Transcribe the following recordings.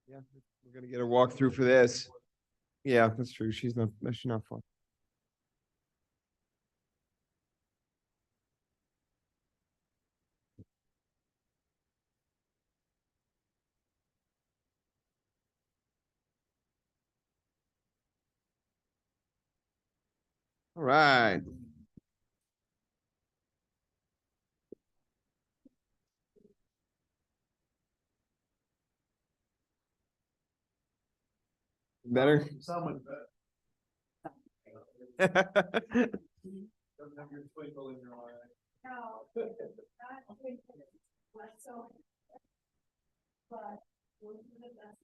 Yeah, we're gonna get a walkthrough for this. Yeah, that's true. She's not fun. All right. Better? Someone All doesn't have your twinkle in your eye. No, not thinking, but so. But we're doing the best.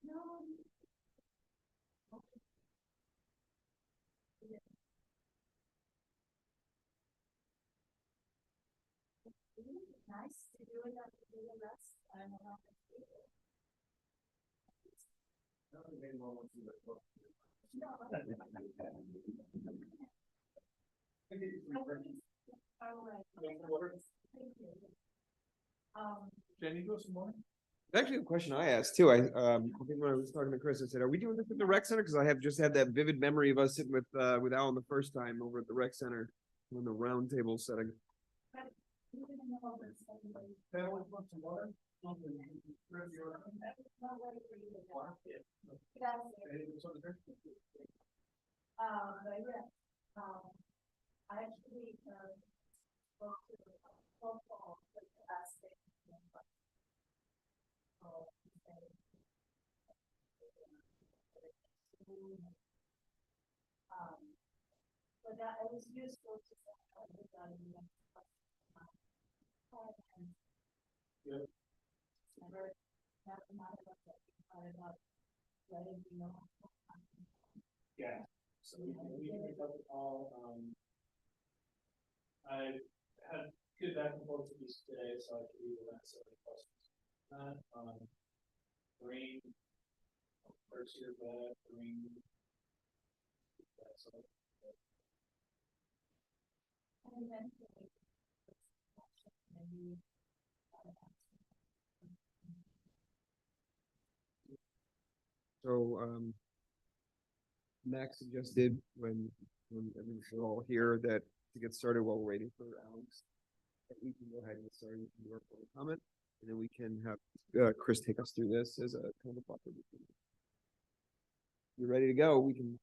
No. Nice to do it, to do the rest. I don't know. Jenny, go some more. Actually, a question I asked too. I think when I was talking to Chris, I said, "Are we doing this at the rec center?" Because I have just had that vivid memory of us sitting with Alan the first time over at the rec center on the round table setting. That was want some water? But yeah, I actually, spoke to the football, but last day. But that it was useful to. Yep. Never, not about letting you know. Yeah, so we can pick up the call, I had good back and forth with these today, so I could either answer the questions. Green, first year back, green. And eventually. Maybe. So Max suggested when we're all here that to get started while we're waiting for Alex, that we can go ahead and get started with your public comment, and then we can have Chris take us through this as a kind of buffer. You're ready to go, we can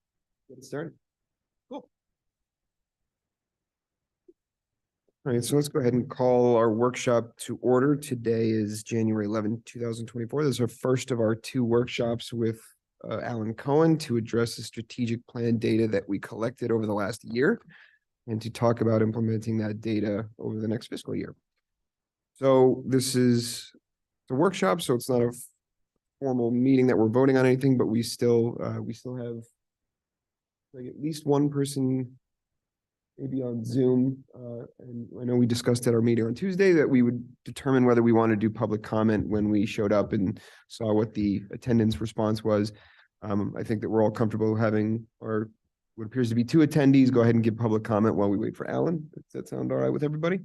get it started. Cool. All right, so let's go ahead and call our workshop to order. Today is January 11, 2024. This is our first of our two workshops with Alan Cohen to address the strategic plan data that we collected over the last year and to talk about implementing that data over the next fiscal year. So this is the workshop, so it's not a formal meeting that we're voting on anything, but we still have like at least one person maybe on Zoom. And I know we discussed at our meeting on Tuesday that we would determine whether we want to do public comment when we showed up and saw what the attendance response was. I think that we're all comfortable having our what appears to be two attendees go ahead and give public comment while we wait for Alan. Does that sound all right with everybody?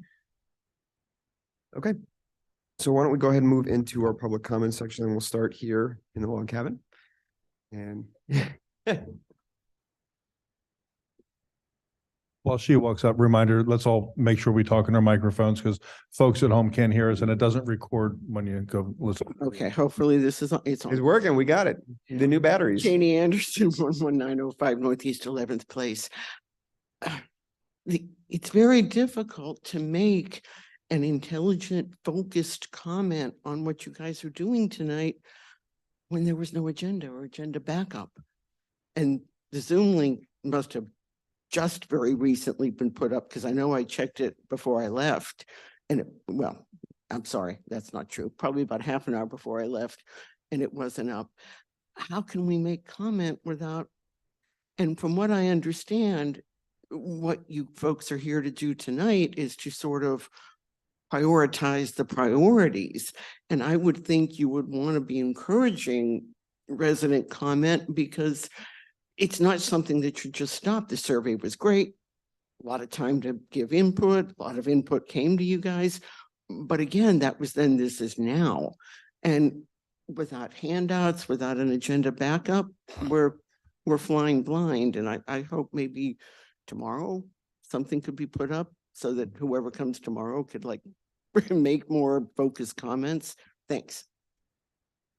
Okay. So why don't we go ahead and move into our public comment section, and we'll start here in the log cabin. And While she walks up, reminder, let's all make sure we talk in our microphones because folks at home can't hear us and it doesn't record when you go listen. Okay, hopefully this is, it's it's on. working. We got it. The new batteries. Janie Anderson, 11905 Northeast 11th Place. It's very difficult to make an intelligent, focused comment on what you guys are doing tonight when there was no agenda or agenda backup. And the Zoom link must have just very recently been put up because I know I checked it before I left. And well, I'm sorry, that's not true. Probably about half an hour before I left and it wasn't up. How can we make comment without, and from what I understand, what you folks are here to do tonight is to sort of prioritize the priorities. And I would think you would want to be encouraging resident comment because it's not something that should just stop. The survey was great. A lot of time to give input. A lot of input came to you guys. But again, that was then, this is now. And without handouts, without an agenda backup, we're flying blind. And I hope maybe tomorrow something could be put up so that whoever comes tomorrow could like make more focused comments. Thanks.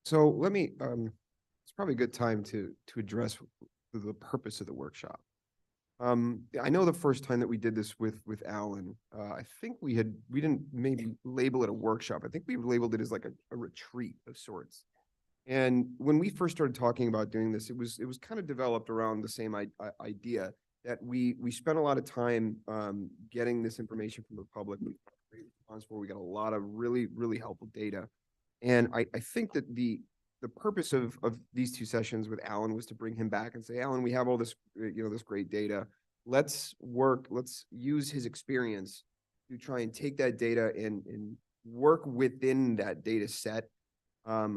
So let me, it's probably a good time to address the purpose of the workshop. I know the first time that we did this with Alan, I think we didn't maybe label it a workshop. I think we labeled it as like a retreat of sorts. And when we first started talking about doing this, it was kind of developed around the same idea that we spent a lot of time getting this information from the public. We got a lot of really helpful data. And I think that the purpose of these two sessions with Alan was to bring him back and say, Alan, we have all this, this great data. Let's use his experience to try and take that data and work within that data set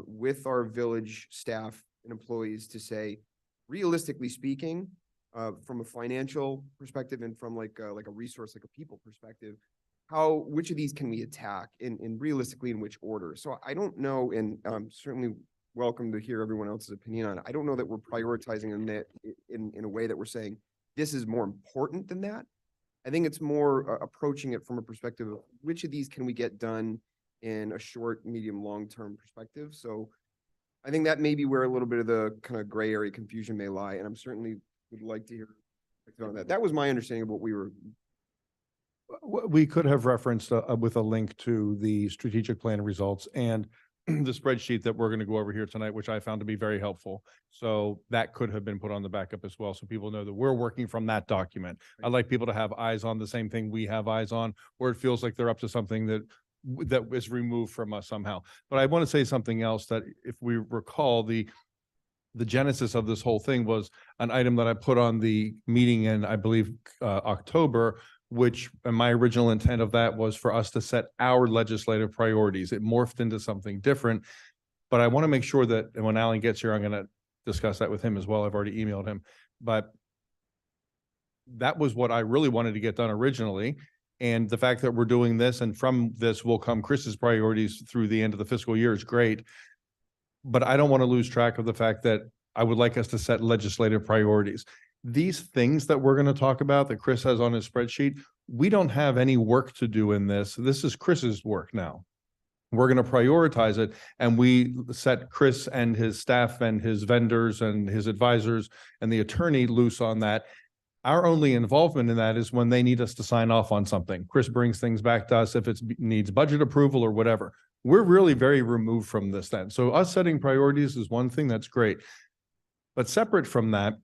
with our village staff and employees to say, realistically speaking, from a financial perspective and from like a resource, like a people perspective, which of these can we attack in realistically in which order? So I don't know, and certainly welcome to hear everyone else's opinion on it. I don't know that we're prioritizing in a way that we're saying this is more important than that. I think it's more approaching it from a perspective of which of these can we get done in a short, medium, long-term perspective. So I think that may be where a little bit of the kind of gray area confusion may lie. And I'm certainly would like to hear on that. That was my understanding of what we were. We could have referenced with a link to the strategic plan results and the spreadsheet that we're going to go over here tonight, which I found to be very helpful. So that could have been put on the backup as well. So people know that we're working from that document. I'd like people to have eyes on the same thing we have eyes on, or it feels like they're up to something that is removed from us somehow. But I want to say something else that if we recall, the genesis of this whole thing was an item that I put on the meeting in, I believe, October, which my original intent of that was for us to set our legislative priorities. It morphed into something different, but I want to make sure that, and when Alan gets here, I'm going to discuss that with him as well. I've already emailed him, but that was what I really wanted to get done originally. And the fact that we're doing this, and from this will come Chris's priorities through the end of the fiscal year, is great. But I don't want to lose track of the fact that I would like us to set legislative priorities. These things that we're going to talk about that Chris has on his spreadsheet, we don't have any work to do in this. This is Chris's work now. We're going to prioritize it, and we set Chris and his staff and his vendors and his advisors and the attorney loose on that. Our only involvement in that is when they need us to sign off on something. Chris brings things back to us if it needs budget approval or whatever. We're really very removed from this then. So us setting priorities is one thing, that's great. But separate from that,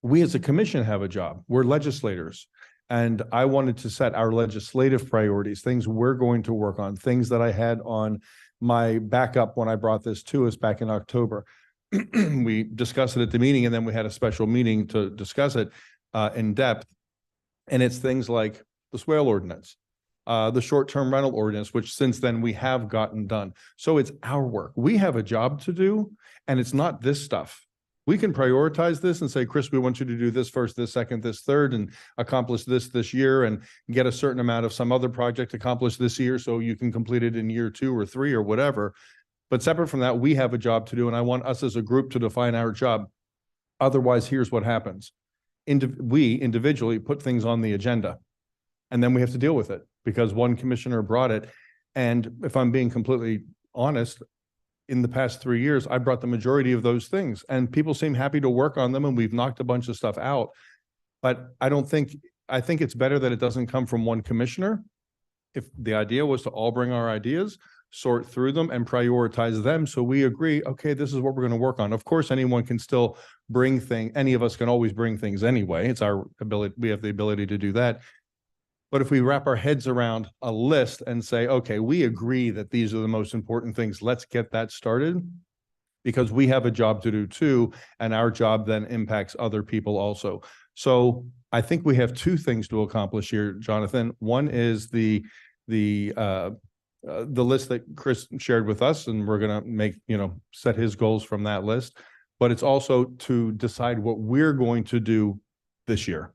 we as a commission have a job. We're legislators. And I wanted to set our legislative priorities, things we're going to work on, things that I had on my backup when I brought this to us back in October. We discussed it at the meeting, and then we had a special meeting to discuss it in depth. And it's things like the swale ordinance, the short-term rental ordinance, which since then we have gotten done. So it's our work. We have a job to do, and it's not this stuff. We can prioritize this and say, Chris, we want you to do this first, this second, this third, and accomplish this year, and get a certain amount of some other project accomplished this year so you can complete it in year 2 or 3 or whatever. But separate from that, we have a job to do, and I want us as a group to define our job. Otherwise, here's what happens. We individually put things on the agenda, and then we have to deal with it because one commissioner brought it. And if I'm being completely honest, in the past 3 years, I brought the majority of those things, and people seem happy to work on them, and we've knocked a bunch of stuff out. But I think it's better that it doesn't come from one commissioner. If the idea was to all bring our ideas, sort through them and prioritize them, so we agree, okay, this is what we're going to work on. Of course, anyone can still bring things. Any of us can always bring things anyway. It's our ability. We have the ability to do that. But if we wrap our heads around a list and say, okay, we agree that these are the most important things, let's get that started, because we have a job to do too, and our job then impacts other people also. So I think we have 2 things to accomplish here, Jonathan. One is the list that Chris shared with us, and we're going to set his goals from that list. But it's also to decide what we're going to do this year.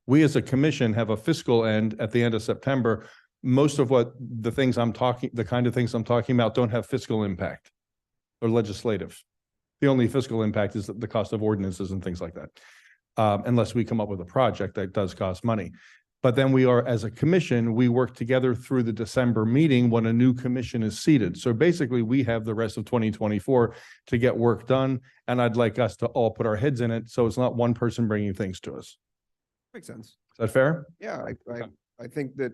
We as a commission have a fiscal end at the end of September most of what the kind of things I'm talking about don't have fiscal impact or legislative. The only fiscal impact is the cost of ordinances and things like that. Unless we come up with a project that does cost money. But then we are, as a commission, we work together through the December meeting when a new commission is seated. So basically, we have the rest of 2024 to get work done. And I'd like us to all put our heads in it. So it's not one person bringing things to us. Makes sense. Is that fair? Yeah, Okay. I think that,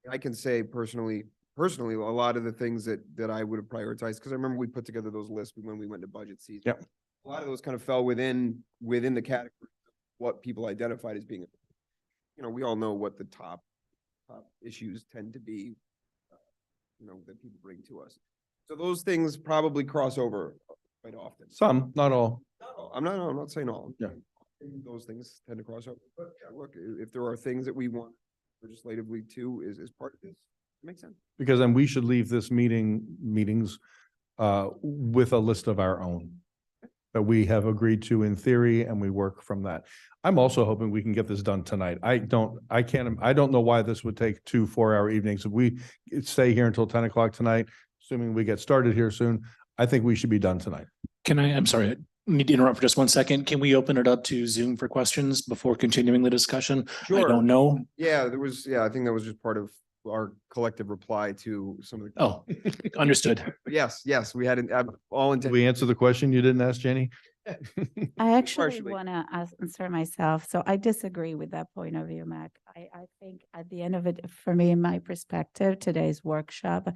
I can say personally, a lot of the things that I would have prioritized, because I remember we put together those lists when we went to budget season. Yep. A lot of those kind of fell within the category of what people identified as being, we all know what the top issues tend to be, that people bring to us. So those things probably cross over quite often. Some, not all. I'm not saying all. Yeah. Those things tend to cross over. But yeah, look, if there are things that we want legislatively too, is part of this, it makes sense. Because then we should leave this meetings with a list of our own that we have agreed to in theory, and we work from that. I'm also hoping we can get this done tonight. I don't know why this would take 2 4-hour evenings. If we stay here until 10 o'clock tonight, assuming we get started here soon, I think we should be done tonight. I'm sorry, I need to interrupt for just 1 second. Can we open it up to Zoom for questions before continuing the discussion? I don't know. Yeah, I think that was just part of our collective reply to some of the. Oh, understood. Yes, we had all Did intent. we answer the question you didn't ask, Jenny? I actually Partially. want to answer myself. So I disagree with that point of view, Mac. I think at the end of it, for me, in my perspective, today's workshop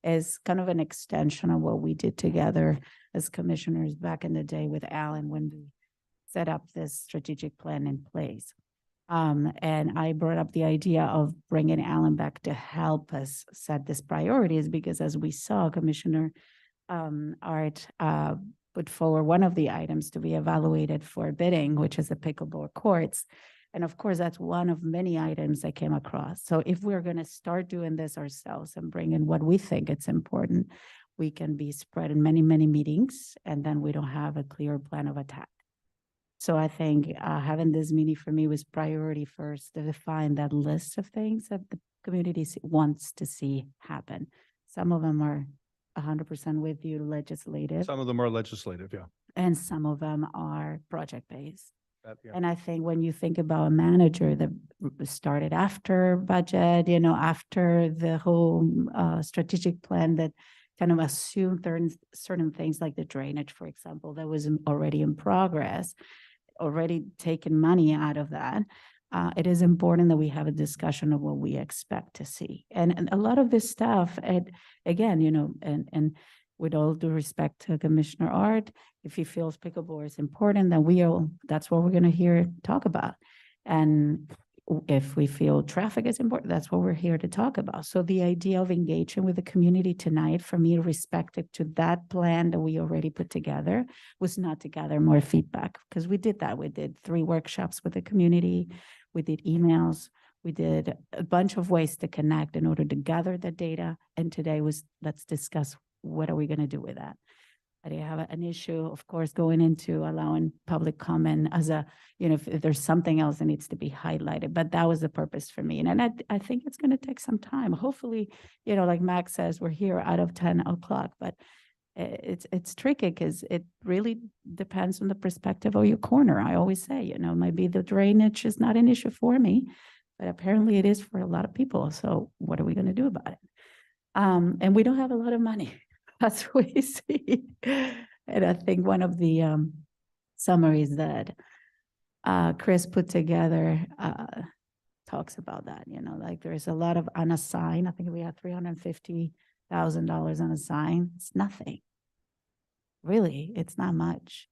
is kind of an extension of what we did together as commissioners back in the day with Alan when we set up this strategic plan in place. And I brought up the idea of bringing Alan back to help us set these priorities, because as we saw, Commissioner Art put forward one of the items to be evaluated for bidding, which is the pickleball courts. And of course, that's one of many items I came across. So if we're going to start doing this ourselves and bring in what we think it's important, we can be spread in many, many meetings, and then we don't have a clear plan of attack. So I think having this meeting for me was priority first, to define that list of things that the community wants to see happen. Some of them are 100% with you, legislative, Some of them are legislative, yeah. and some of them are project-based. Yeah. And I think when you think about a manager that started after budget, after the whole strategic plan that kind of assumed certain things like the drainage, for example, that was already in progress, already taken money out of that. It is important that we have a discussion of what we expect to see. And a lot of this stuff, again, and with all due respect to Commissioner Art, if he feels pickleball is important, then that's what we're going to talk about. And if we feel traffic is important, that's what we're here to talk about. So the idea of engaging with the community tonight, for me, respective to that plan that we already put together, was not to gather more feedback, because we did that. We did 3 workshops with the community. We did emails. We did a bunch of ways to connect in order to gather the data. And today was, let's discuss what are we going to do with that. I didn't have an issue, of course, going into allowing public comment as if there's something else that needs to be highlighted, but that was the purpose for me. And I think it's going to take some time. Hopefully, like Max says, we're here out of 10 o'clock, but it's tricky because it really depends on the perspective of your corner. I always say, maybe the drainage is not an issue for me, but apparently it is for a lot of people. So what are we going to do about it? And we don't have a lot of money. That's what we see. And I think one of the summaries that Chris put together talks about that, like there's a lot of unassigned. I think we have $350,000 unassigned. It's nothing. Really, it's not much.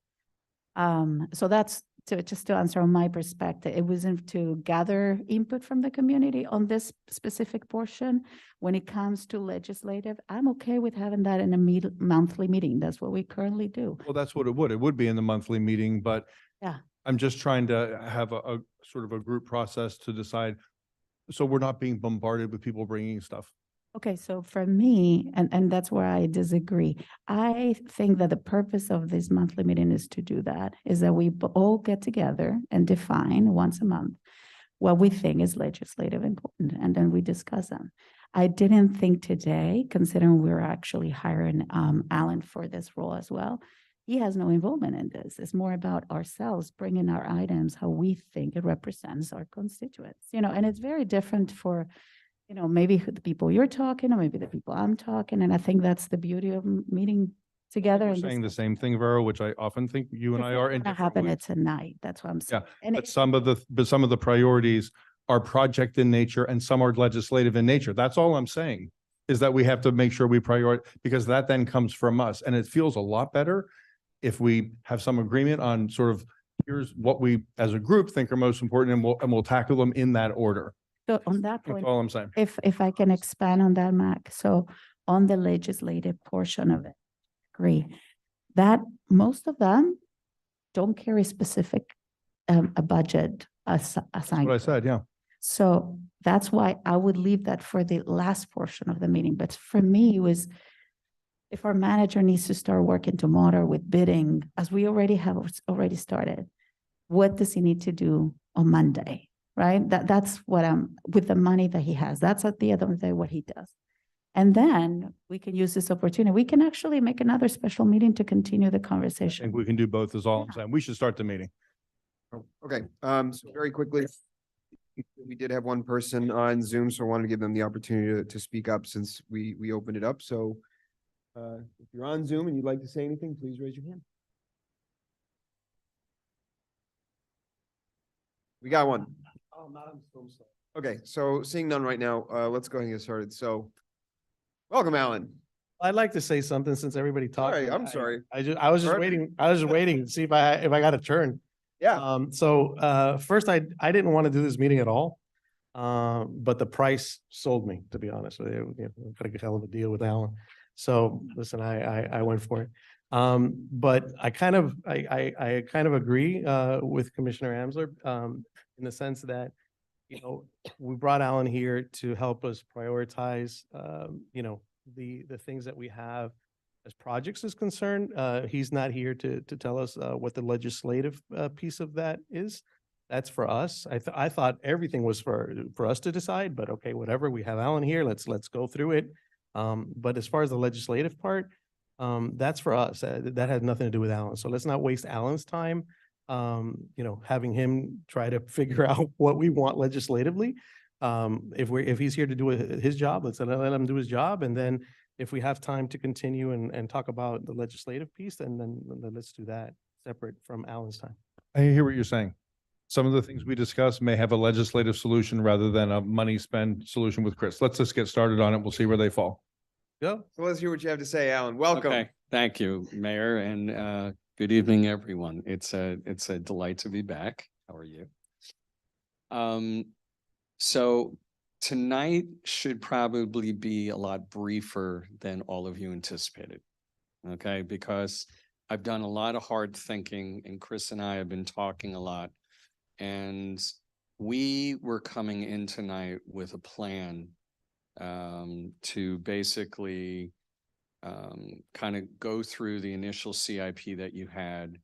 So that's just to answer on my perspective. It wasn't to gather input from the community on this specific portion. When it comes to legislative, I'm okay with having that in a monthly meeting. That's what we currently do. Well, that's what it would. It would be in the monthly meeting, but Yeah. I'm just trying to have a sort of a group process to decide. So we're not being bombarded with people bringing stuff. Okay, so for me, and that's where I disagree. I think that the purpose of this monthly meeting is to do that, is that we all get together and define once a month what we think is legislative important, and then we discuss them. I didn't think today, considering we're actually hiring Alan for this role as well, he has no involvement in this. It's more about ourselves bringing our items, how we think it represents our constituents, and it's very different for, maybe the people you're talking, or maybe the people I'm talking. And I think that's the beauty of meeting together. We're and saying the discussing. same thing, Vero, which I often think you and It's I not are in gonna different happen ways. it tonight. That's what I'm saying. And But some of the priorities are project in nature and some are legislative in nature. That's all I'm saying, is that we have to make sure we prioritize, because that then comes from us. And it feels a lot better if we have some agreement on sort of, here's what we as a group think are most important, and we'll tackle them in that order. so on that That's point, all I'm saying. if I can expand on that, Mac, so on the legislative portion of it, agree that most of them don't carry specific a budget That's assigned. what I to it. said, yeah. So that's why I would leave that for the last portion of the meeting. But for me, it was, if our manager needs to start working tomorrow with bidding, as we already have already started, what does he need to do on Monday? Right? That's what with the money that he has. That's at the end of the day what he does. And then we can use this opportunity. We can actually make another special meeting to continue the I think conversation. we can do both is all I'm Yeah. saying. We should start the meeting. Okay, so very quickly, we did have one person on Zoom, so I wanted to give them the opportunity to speak up since we opened it up. So if you're on Zoom and you'd like to say anything, please raise your hand. We got one. Oh, not on Zoom, so. Okay, so seeing none right now, let's go ahead and get started. So welcome, Alan. I'd like to say something since everybody talked. Sorry, I'm I- sorry. I was just Pardon? waiting, I was just waiting to see if I got a turn. Yeah, First, I didn't want to do this meeting at all. But the price sold me, to be honest with you. Got a hell of a deal with Alan. So listen, I went for it. But I kind of agree with Commissioner Amsler in the sense that, we brought Alan here to help us prioritize, the things that we have as projects is concerned. He's not here to tell us what the legislative piece of that is. That's for us. I thought everything was for us to decide, but okay, whatever. We have Alan here. Let's go through it. But as far as the legislative part, that's for us. That has nothing to do with Alan. So let's not waste Alan's time. Having him try to figure out what we want legislatively. If he's here to do his job, let's let him do his job. And then if we have time to continue and talk about the legislative piece, then let's do that separate from Alan's time. I hear what you're saying. Some of the things we discuss may have a legislative solution rather than a money spend solution with Chris. Let's just get started on it. We'll see where they fall. Go. so let's hear what you have to say, Alan. Welcome. Okay, thank you, Mayor, and good evening, everyone. It's a delight to be back. How are you? So tonight should probably be a lot briefer than all of you anticipated. Okay, because I've done a lot of hard thinking, and Chris and I have been talking a lot. And we were coming in tonight with a plan to basically kind of go through the initial CIP that you had.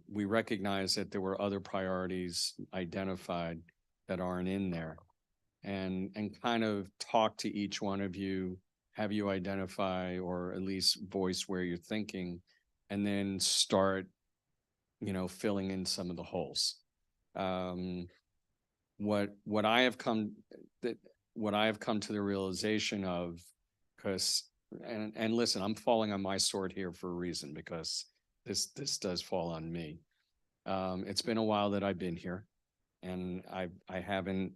We recognize that there were other priorities identified that aren't in there, and kind of talk to each one of you, have you identify or at least voice where you're thinking, and then start, filling in some of the holes. What I have come to the realization of, because and listen, I'm falling on my sword here for a reason, because this does fall on me. It's been a while that I've been here, and I haven't,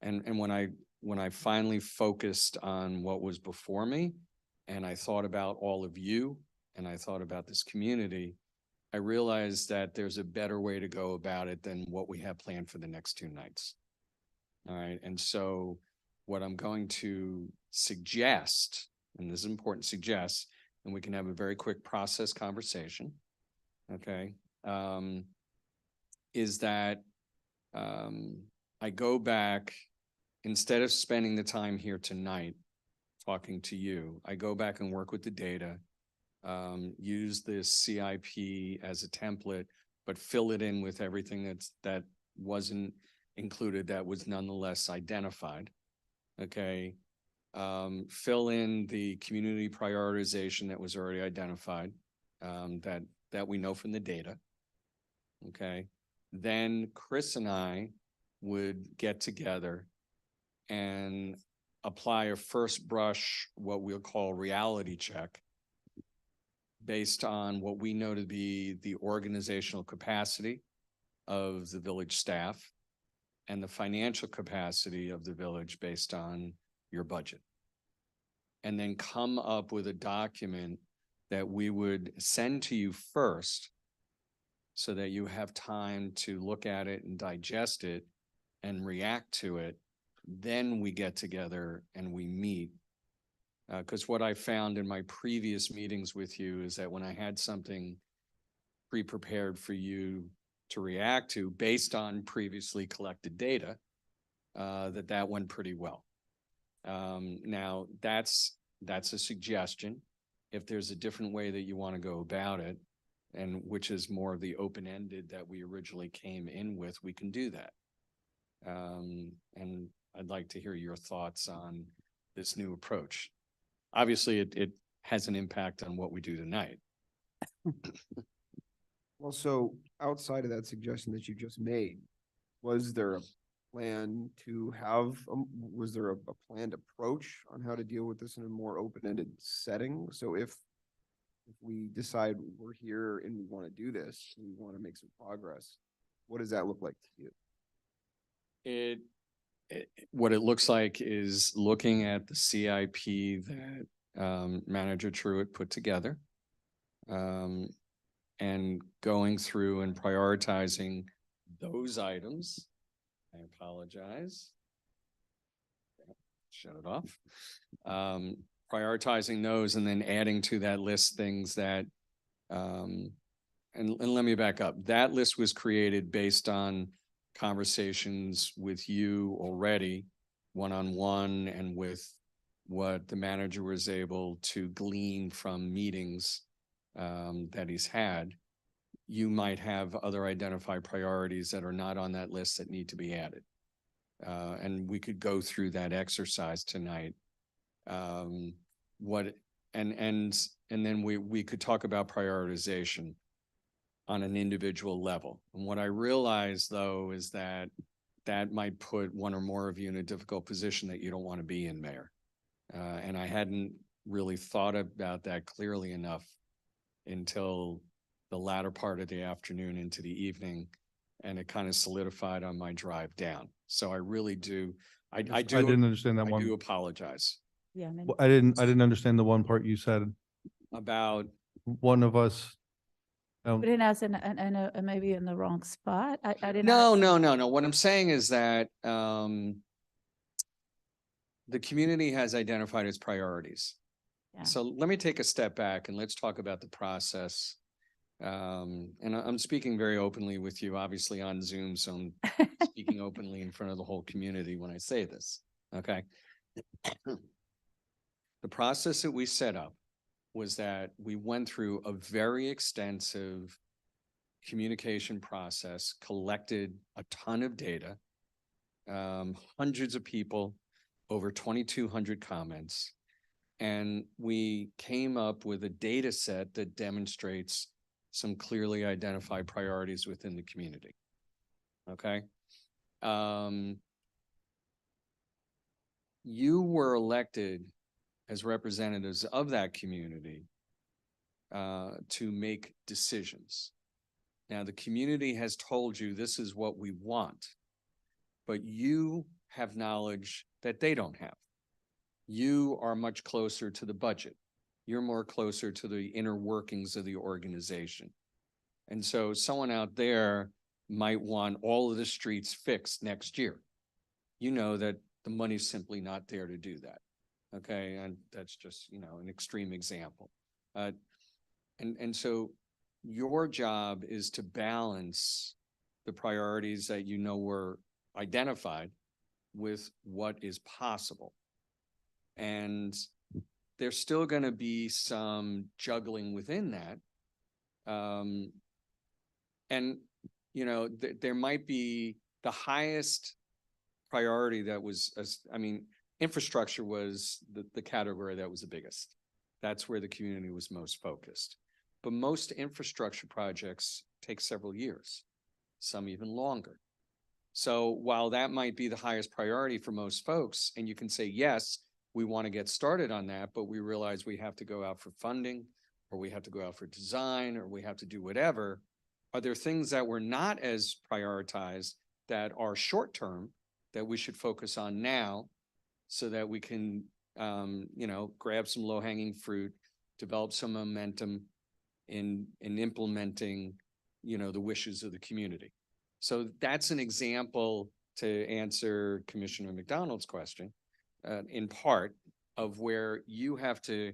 and when I finally focused on what was before me, and I thought about all of you, and I thought about this community, I realized that there's a better way to go about it than what we have planned for the next 2 nights. All right. And so what I'm going to suggest, and this is important, suggest, and we can have a very quick process conversation. Okay. Is that I go back, instead of spending the time here tonight talking to you, I go back and work with the data. Use this CIP as a template, but fill it in with everything that wasn't included that was nonetheless identified. Okay. Fill in the community prioritization that was already identified, that we know from the data. Okay. Then Chris and I would get together and apply a first brush, what we'll call reality check, based on what we know to be the organizational capacity of the village staff and the financial capacity of the village based on your budget. And then come up with a document that we would send to you first so that you have time to look at it and digest it and react to it. Then we get together and we meet. Because what I found in my previous meetings with you is that when I had something pre-prepared for you to react to based on previously collected data, that went pretty well. Now that's a suggestion. If there's a different way that you want to go about it, and which is more of the open-ended that we originally came in with, we can do that. And I'd like to hear your thoughts on this new approach. Obviously, it has an impact on what we do tonight. Well, so outside of that suggestion that you just made, was there a plan to have, was there a planned approach on how to deal with this in a more open-ended setting? So if we decide we're here and we want to do this, we want to make some progress, what does that look like to you? What it looks like is looking at the CIP that Manager Truitt put together, and going through and prioritizing those items. I apologize. Shut it off. Prioritizing those and then adding to that list things that, and let me back up. That list was created based on conversations with you already, one-on-one, and with what the manager was able to glean from meetings that he's had. You might have other identified priorities that are not on that list that need to be added. And we could go through that exercise tonight. And then we could talk about prioritization on an individual level. And what I realize though is that might put one or more of you in a difficult position that you don't want to be in, Mayor. And I hadn't really thought about that clearly enough until the latter part of the afternoon into the evening, and it kind of solidified on my drive down. So I really do, I didn't understand that I one. do apologize Yeah. Well, I didn't understand the one part you said. about, One of us. Putting us in maybe in the wrong spot. I didn't. no. understand. What I'm saying is that the community has identified its priorities. Yeah. So let me take a step back and let's talk about the process. And I'm speaking very openly with you, obviously on Zoom, so I'm speaking openly in front of the whole community when I say this, okay? The process that we set up was that we went through a very extensive communication process, collected a ton of data, hundreds of people, over 2,200 comments, and we came up with a data set that demonstrates some clearly identified priorities within the community. Okay. You were elected as representatives of that community to make decisions. Now, the community has told you this is what we want, but you have knowledge that they don't have. You are much closer to the budget. You're more closer to the inner workings of the organization. And so someone out there might want all of the streets fixed next year. You know that the money's simply not there to do that. Okay, and that's just, an extreme example. And so your job is to balance the priorities that were identified with what is possible. And there's still going to be some juggling within that. And, there might be the highest priority that was, I mean, infrastructure was the category that was the biggest. That's where the community was most focused. But most infrastructure projects take several years, some even longer. So while that might be the highest priority for most folks, and you can say, yes, we want to get started on that, but we realize we have to go out for funding, or we have to go out for design, or we have to do whatever. Are there things that were not as prioritized that are short-term that we should focus on now so that we can, grab some low-hanging fruit, develop some momentum in implementing, the wishes of the community? So that's an example, to answer Commissioner McDonald's question, in part, of where you have to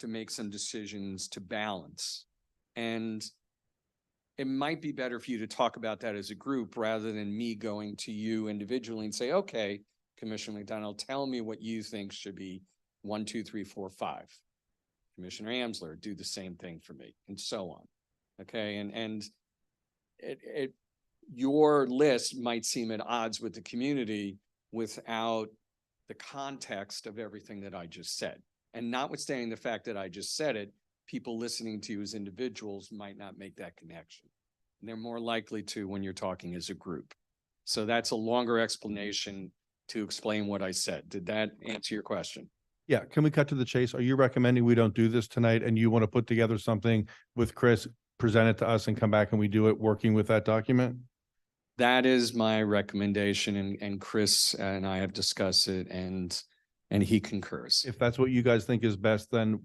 make some decisions to balance. And it might be better for you to talk about that as a group rather than me going to you individually and say, okay, Commissioner McDonald, tell me what you think should be 1, 2, 3, 4, 5. Commissioner Amsler, do the same thing for me, and so on. Okay, and your list might seem at odds with the community without the context of everything that I just said. And notwithstanding the fact that I just said it, people listening to you as individuals might not make that connection. And they're more likely to when you're talking as a group. So that's a longer explanation to explain what I said. Did that answer your question? Yeah, can we cut to the chase? Are you recommending we don't do this tonight and you want to put together something with Chris, present it to us and come back and we do it working with that document? That is my recommendation, and Chris and I have discussed it, and he concurs. If that's what you guys think is best, then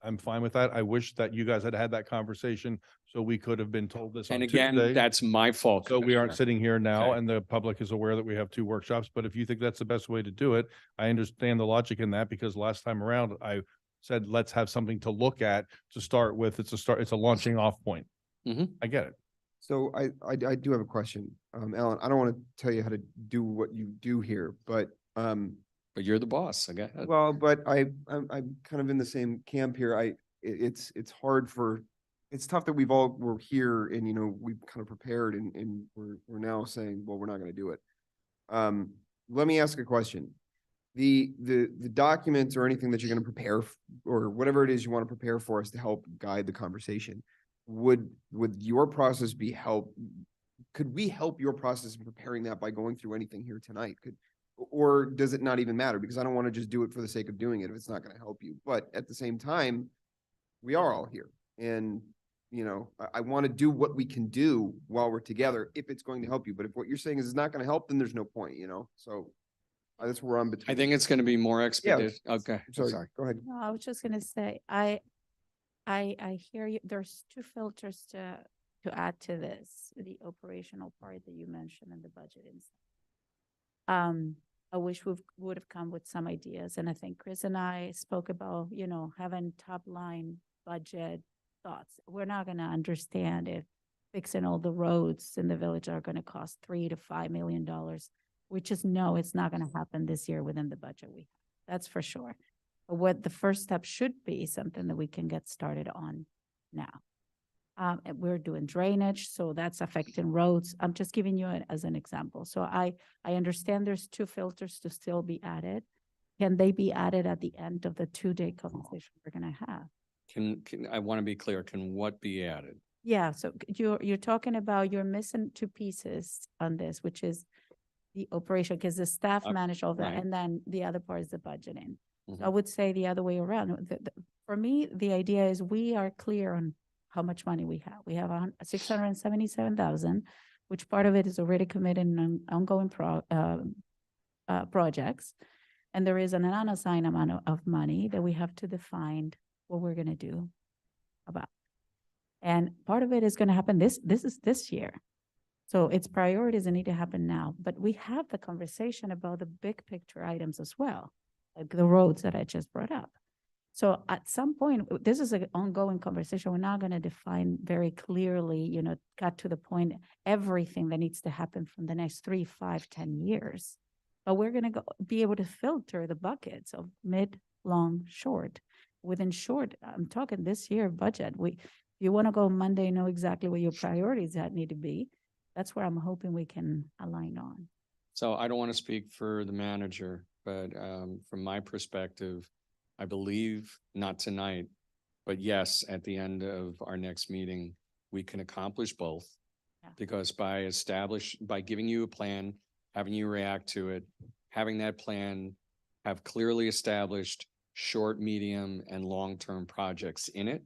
I'm fine with that. I wish that you guys had had that conversation so we could have been told this on And again, Tuesday. that's my fault. So we aren't Commissioner. sitting here now Okay. and the public is aware that we have 2 workshops, but if you think that's the best way to do it, I understand the logic in that, because last time around I said, let's have something to look at to start with. It's a launching off point. Mhm. I get it. So I do have a question. Alan, I don't want to tell you how to do what you do here, but But you're the boss. I got well, but I'm kind of in the same camp here. It's tough that we're here and, we've kind of prepared and we're now saying, well, we're not going to do it. Let me ask a question. The documents or anything that you're going to prepare or whatever it is you want to prepare for us to help guide the conversation, would your process could we help your process in preparing that by going through anything here tonight? Or does it not even matter? Because I don't want to just do it for the sake of doing it if it's not going to help you. But at the same time, we are all here. And, I want to do what we can do while we're together if it's going to help you. But if what you're saying is it's not going to help, then there's no point, So that's where I'm between. I think it's going to be more expeditious. Okay, Sorry, go ahead. No, I was just gonna say, I hear you. There's 2 filters to add to this, the operational part that you mentioned and the budget and stuff. I wish we would have come with some ideas, and I think Chris and I spoke about, having top line budget thoughts. We're not gonna understand if fixing all the roads in the village are gonna cost $3 to $5 million. We just know it's not gonna happen this year within the budget we have. That's for sure. But what the first step should be something that we can get started on now. And we're doing drainage, so that's affecting roads. I'm just giving you it as an example. So I understand there's 2 filters to still be added. Can they be added at the end of the 2-day conversation we're gonna have? Can I want to be clear? Can what be added? Yeah, so you're talking about, you're missing 2 pieces on this, which is the operation, because the staff manage all that, right. and then the other part is the budgeting. So I Mhm. would say the other way around. For me, the idea is we are clear on how much money we have. We have 677,000, which part of it is already committed in ongoing projects. And there is an unassigned amount of money that we have to define what we're gonna do about. And part of it is gonna happen this year. So its priorities need to happen now, but we have the conversation about the big picture items as well, like the roads that I just brought up. So at some point, this is an ongoing conversation. We're not going to define very clearly, cut to the point, everything that needs to happen from the next 3, 5, 10 years. But we're going to be able to filter the buckets of mid, long, short. Within short, I'm talking this year budget. You want to go Monday, know exactly what your priorities need to be. That's where I'm hoping we can align on. So I don't want to speak for the manager, but from my perspective, I believe not tonight, but yes, at the end of our next meeting, we can accomplish both. Yeah. Because by giving you a plan, having you react to it, having that plan have clearly established short, medium, and long-term projects in it.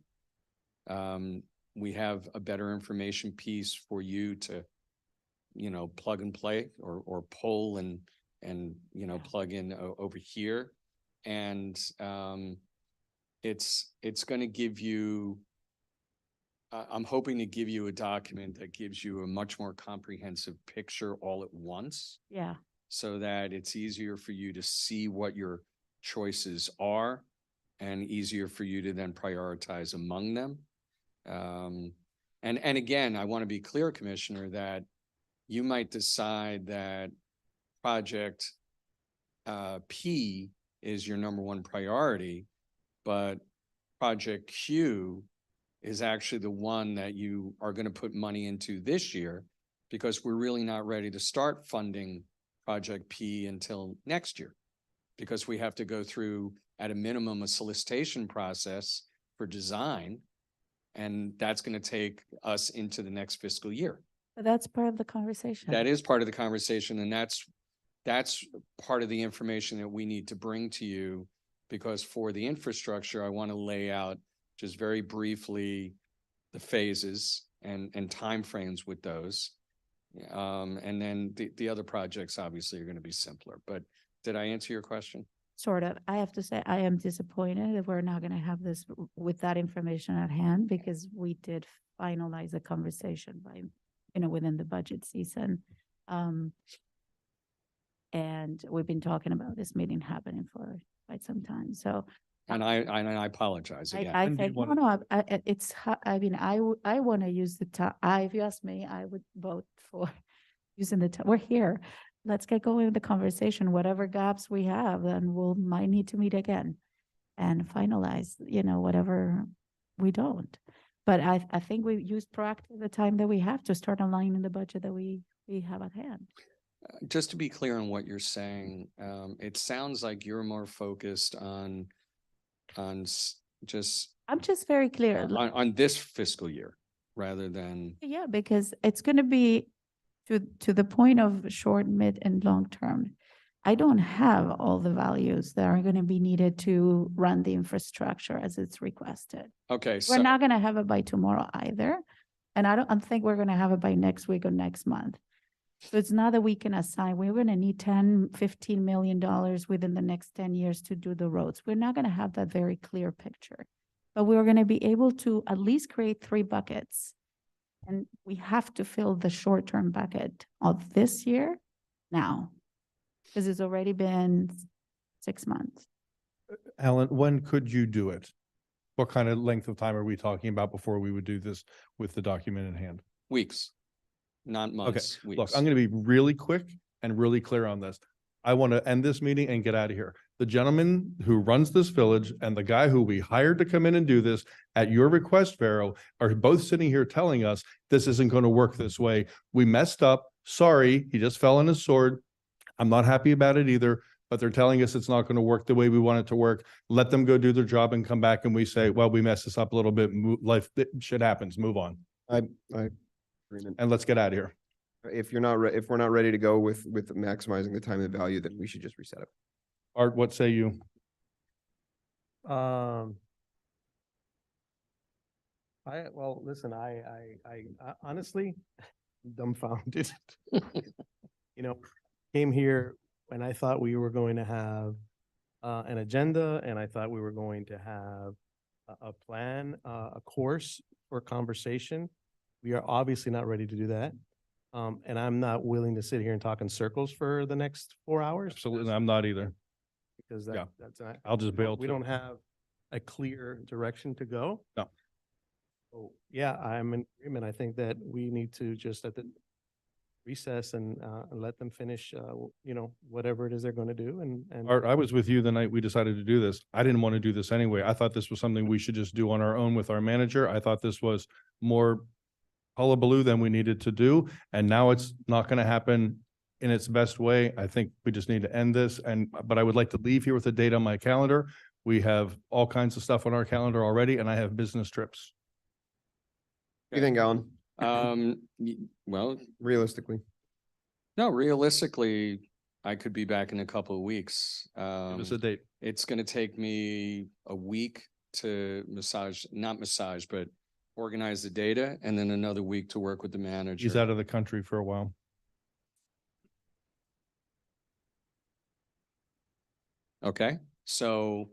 We have a better information piece for you to, plug and play or pull and, plug in over here. And it's going to give you, I'm hoping to give you a document that gives you a much more comprehensive picture all at once, Yeah. so that it's easier for you to see what your choices are and easier for you to then prioritize among them. And again, I want to be clear, Commissioner, that you might decide that project P is your number one priority, but project Q is actually the one that you are going to put money into this year, because we're really not ready to start funding project P until next year, because we have to go through at a minimum a solicitation process for design. And that's going to take us into the next fiscal year. But that's part of the conversation. That is part of the conversation, and that's part of the information that we need to bring to you, because for the infrastructure, I want to lay out just very briefly the phases and timeframes with those. And then the other projects obviously are going to be simpler, but did I answer your question? Sort of. I have to say, I am disappointed that we're not going to have this with that information at hand, because we did finalize the conversation by, within the budget season. And we've been talking about this meeting happening for quite some time. So And I apologize again. I And do you think, wanna- it's, I want to use the time. If you ask me, I would vote for using the time. We're here. Let's get going with the conversation. Whatever gaps we have, then might need to meet again and finalize, whatever we don't. But I think we used proactive the time that we have to start aligning the budget that we have at hand. Just to be clear on what you're saying, it sounds like you're more focused on just I'm just very clear. on this fiscal year rather than, Yeah, because it's going to be to the point of short, mid, and long term. I don't have all the values that are going to be needed to run the infrastructure as it's requested. okay, We're so, not going to have it by tomorrow either. And I don't think we're going to have it by next week or next month. So it's not that we can assign, we're going to need $10-15 million within the next 10 years to do the roads. We're not going to have that very clear picture, but we're going to be able to at least create 3 buckets. And we have to fill the short-term bucket of this year now, because it's already been 6 months. Alan, when could you do it? What kind of length of time are we talking about before we would do this with the document in hand? weeks, not months, Look, weeks. I'm going to be really quick and really clear on this. I want to end this meeting and get out of here. The gentleman who runs this village and the guy who we hired to come in and do this at your request, Vero, are both sitting here telling us this isn't going to work this way. We messed up. Sorry, he just fell on his sword. I'm not happy about it either, but they're telling us it's not going to work the way we want it to work. Let them go do their job and come back and we say, well, we messed this up a little bit. Life, shit happens. Move on. I agreement. And let's get out of here. If if we're not ready to go with maximizing the time and value, then we should just reset it. Art, what say you? Well, listen, I honestly dumbfounded. Came here and I thought we were going to have an agenda, and I thought we were going to have a plan, a course for conversation. We are obviously not ready to do that. And I'm not willing to sit here and talk in circles for the next 4 hours. Absolutely. I'm not either. Because Yeah. that's not. I'll just bail. We too. don't have a clear direction to go. No. So, yeah, I'm in agreement. I think that we need to just at the recess and let them finish, whatever it is they're going to do and. Art, I was with you the night we decided to do this. I didn't want to do this anyway. I thought this was something we should just do on our own with our manager. I thought this was more hullabaloo than we needed to do. And now it's not going to happen in its best way. I think we just need to end this. But I would like to leave here with a date on my calendar. We have all kinds of stuff on our calendar already, and I have business trips. What do you think, Alan? Well, Realistically, no, realistically, I could be back in a couple of weeks. Give us a date. It's gonna take me a week to not massage, but organize the data, and then another week to work with the manager. He's out of the country for a while. Okay, so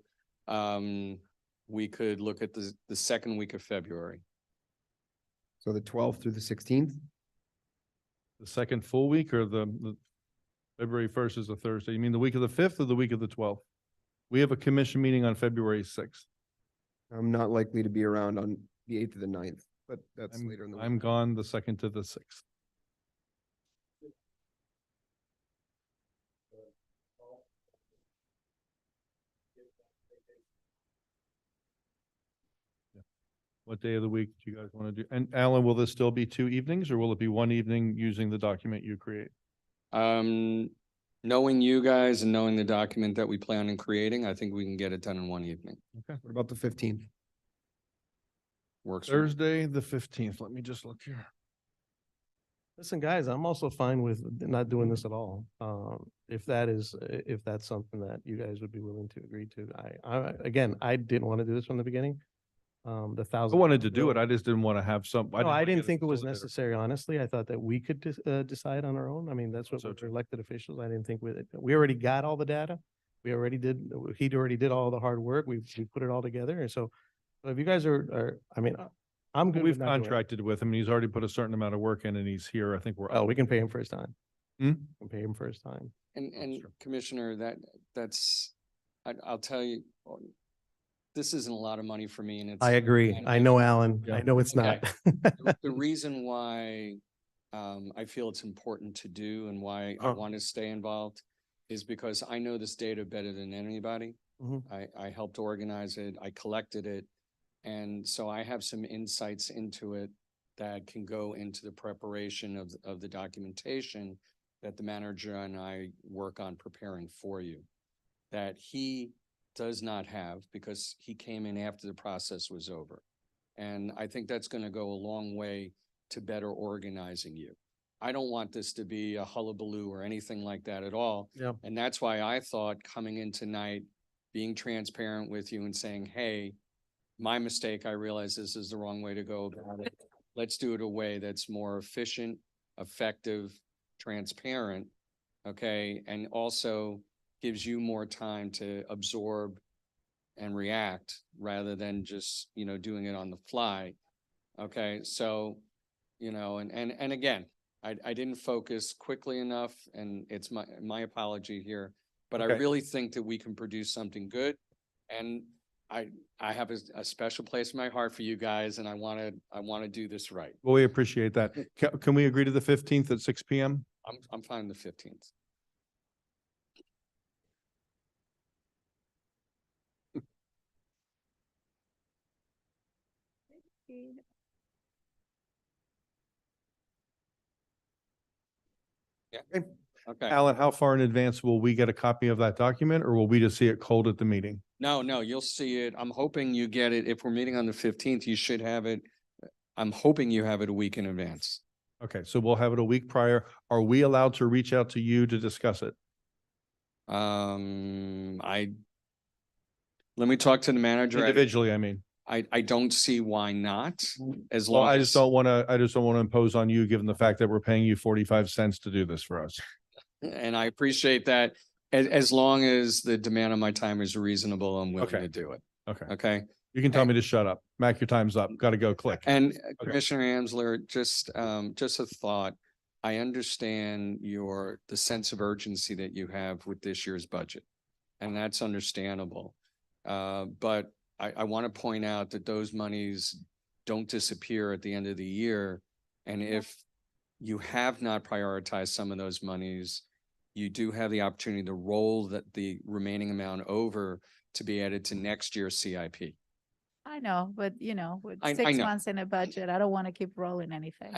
we could look at the second week of February. so the 12th through the 16th? The second full week or the February 1st is a Thursday. You mean the week of the 5th or the week of the 12th? We have a commission meeting on February 6th. I'm not likely to be around on the 8th or the 9th, but that's I'm- later in the week. I'm gone the 2nd to the 6th. What day of the week do you guys want to do? And Alan, will this still be 2 evenings or will it be 1 evening using the document you create? Knowing you guys and knowing the document that we plan on creating, I think we can get it done in one evening. What about the 15th? Works. for me. Thursday, the 15th. Let me just look here. Listen, guys, I'm also fine with not doing this at all. If that's something that you guys would be willing to agree to. Again, I didn't want to do this from the beginning. The I 1,000. wanted to do it. I just didn't want to have some. No, I didn't think it was necessary. necessary, honestly. I thought that we could decide on our own. I mean, that's what So we're too. elected officials. I didn't think we already got all the data. He already did all the hard work. We put it all together. And so if you guys are, I mean, I'm good. We've with not doing it. contracted with him and he's already put a certain amount of work in and he's here. I think we're. Oh, we can pay him for his time. Hmm? We can pay him for his time. And true. Commissioner, I'll tell you, this isn't a lot of money for me and it's. I agree. I know, Alan. Yeah. I know it's not. The reason why I feel it's important to do and why I Huh. want to stay involved is because I know this data better than anybody. Mhm. I helped organize it, I collected it. And so I have some insights into it that can go into the preparation of the documentation that the manager and I work on preparing for you. That he does not have because he came in after the process was over. And I think that's going to go a long way to better organizing you. I don't want this to be a hullabaloo or anything like that at all. Yeah. And that's why I thought coming in tonight, being transparent with you and saying, hey, my mistake, I realize this is the wrong way to go about it. Let's do it a way that's more efficient, effective, transparent, okay? And also gives you more time to absorb and react rather than just, doing it on the fly. Okay, so, and again, I didn't focus quickly enough and it's my apology here, but I Okay. really think that we can produce something good. And I have a special place in my heart for you guys and I want to do this right. Well, we appreciate that. Can we agree to the 15th at 6 PM? I'm fine the 15th. Okay. Alan, how far in advance will we get a copy of that document or will we just see it cold at the meeting? No, you'll see it. I'm hoping you get it. If we're meeting on the 15th, you should have it. I'm hoping you have it a week in advance. Okay, so we'll have it a week prior. Are we allowed to reach out to you to discuss it? Let me talk to the manager. Individually, I mean. I don't see why not, as Well, long I as. just don't want to impose on you, given the fact that we're paying you 45 cents to do this for us. And I appreciate that. As long as the demand on my time is reasonable, I'm willing Okay. to do it. Okay, Okay. you can tell me to shut up. Mac, your time's up. Got to go, click. And Commissioner Amsler, just a thought. I understand the sense of urgency that you have with this year's budget. And that's understandable. But I want to point out that those monies don't disappear at the end of the year. And if you have not prioritized some of those monies, you do have the opportunity to roll the remaining amount over to be added to next year's CIP. I know, but you know, with I 6 know. months in a budget, I don't want to keep rolling anything.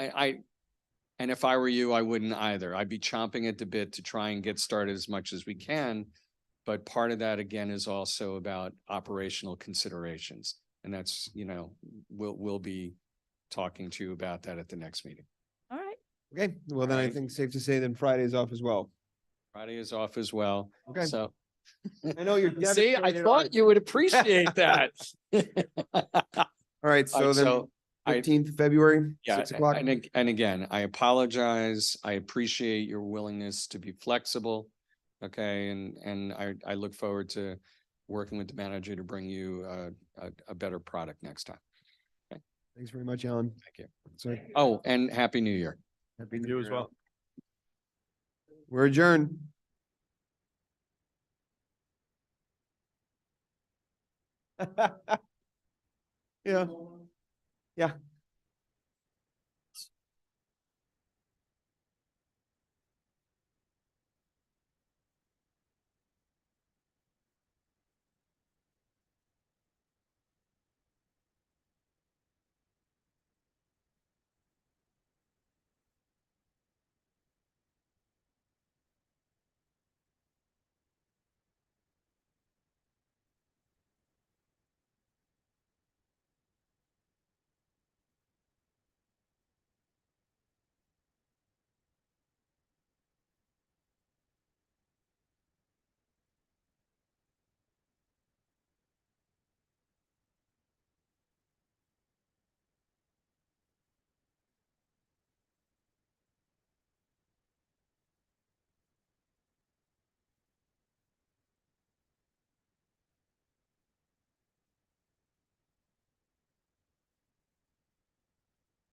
And if I were you, I wouldn't either. I'd be chomping at the bit to try and get started as much as we can. But part of that, again, is also about operational considerations. And that's, we'll be talking to you about that at the next meeting. All right. Okay, well then I Alright. think safe to say then Friday is off as well. Friday is off as well. Okay. So. I know you're See, I devastated thought already. you would appreciate that. All right, so Alright, then so I- 15th February, Yeah, 6 o'clock. and again, I apologize. I appreciate your willingness to be flexible. Okay, and I look forward to working with the manager to bring you a better product next time. Thanks very much, Alan. Thank you. So Oh, and Happy New Year. happy New You as Year, well. Alan. We're adjourned. Yeah. Yeah.